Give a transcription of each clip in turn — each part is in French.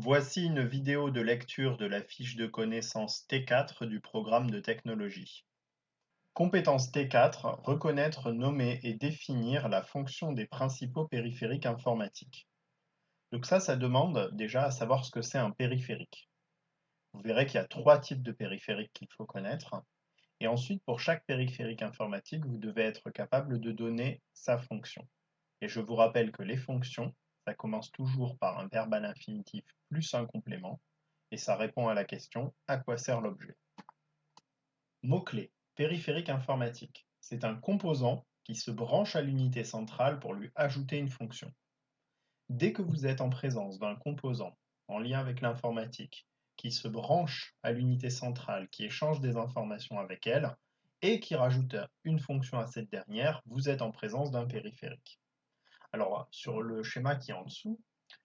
Voici une vidéo de lecture de la fiche de connaissances T4 du programme de technologie. Compétence T4, reconnaître, nommer et définir la fonction des principaux périphériques informatiques. Donc ça demande déjà à savoir ce que c'est un périphérique. Vous verrez qu'il y a trois types de périphériques qu'il faut connaître. Et ensuite, pour chaque périphérique informatique, vous devez être capable de donner sa fonction. Et je vous rappelle que les fonctions, ça commence toujours par un verbe à l'infinitif plus un complément, et ça répond à la question à quoi sert l'objet. Mot-clé, périphérique informatique. C'est un composant qui se branche à l'unité centrale pour lui ajouter une fonction. Dès que vous êtes en présence d'un composant en lien avec l'informatique qui se branche à l'unité centrale, qui échange des informations avec elle et qui rajoute une fonction à cette dernière, vous êtes en présence d'un périphérique. Alors, sur le schéma qui est en dessous,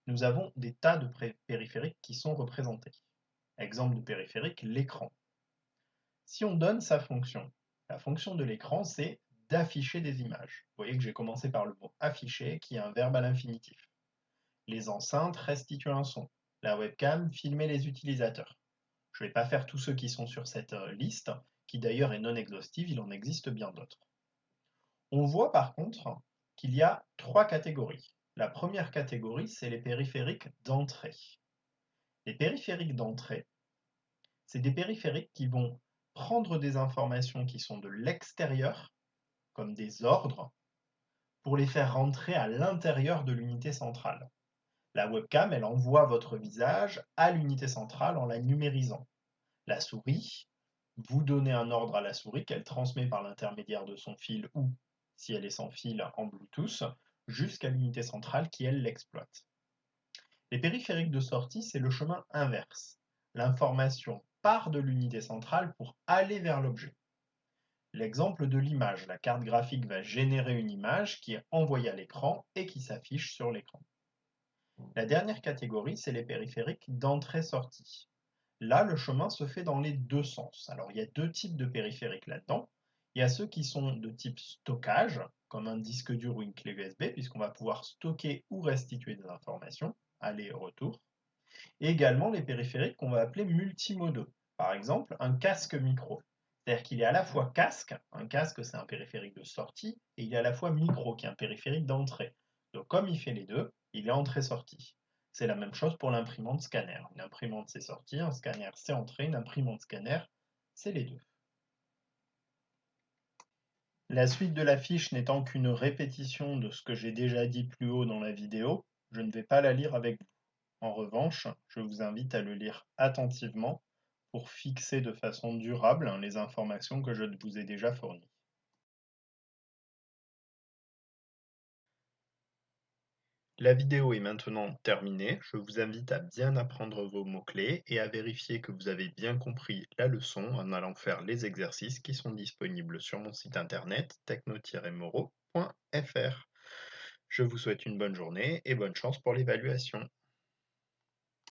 nous avons des tas de périphériques qui sont représentés. Exemple de périphérique, l'écran. Si on donne sa fonction, la fonction de l'écran, c'est d'afficher des images. Vous voyez que j'ai commencé par le mot afficher, qui est un verbe à l'infinitif. Les enceintes restituent un son. La webcam, filmer les utilisateurs. Je ne vais pas faire tous ceux qui sont sur cette liste, qui d'ailleurs est non exhaustive, il en existe bien d'autres. On voit par contre qu'il y a trois catégories. La première catégorie, c'est les périphériques d'entrée. Les périphériques d'entrée, c'est des périphériques qui vont prendre des informations qui sont de l'extérieur, comme des ordres, pour les faire rentrer à l'intérieur de l'unité centrale. La webcam, elle envoie votre visage à l'unité centrale en la numérisant. La souris, vous donnez un ordre à la souris qu'elle transmet par l'intermédiaire de son fil ou, si elle est sans fil, en Bluetooth, jusqu'à l'unité centrale qui, elle, l'exploite. Les périphériques de sortie, c'est le chemin inverse. L'information part de l'unité centrale pour aller vers l'objet. L'exemple de l'image, la carte graphique va générer une image qui est envoyée à l'écran et qui s'affiche sur l'écran. La dernière catégorie, c'est les périphériques d'entrée-sortie. Là, le chemin se fait dans les deux sens. Alors, il y a deux types de périphériques là-dedans. Il y a ceux qui sont de type stockage, comme un disque dur ou une clé USB, puisqu'on va pouvoir stocker ou restituer des informations, aller et retour. Et également les périphériques qu'on va appeler multimodaux. Par exemple, un casque micro. C'est-à-dire qu'il est à la fois casque, un casque c'est un périphérique de sortie, et il est à la fois micro qui est un périphérique d'entrée. Donc comme il fait les deux, il est entrée-sortie. C'est la même chose pour l'imprimante scanner. Une imprimante c'est sortie, un scanner c'est entrée, une imprimante scanner c'est les deux. La suite de la fiche n'étant qu'une répétition de ce que j'ai déjà dit plus haut dans la vidéo, je ne vais pas la lire avec vous. En revanche, je vous invite à le lire attentivement pour fixer de façon durable les informations que je vous ai déjà fournies. La vidéo est maintenant terminée. Je vous invite à bien apprendre vos mots-clés et à vérifier que vous avez bien compris la leçon en allant faire les exercices qui sont disponibles sur mon site internet techno-moreau.fr. Je vous souhaite une bonne journée et bonne chance pour l'évaluation.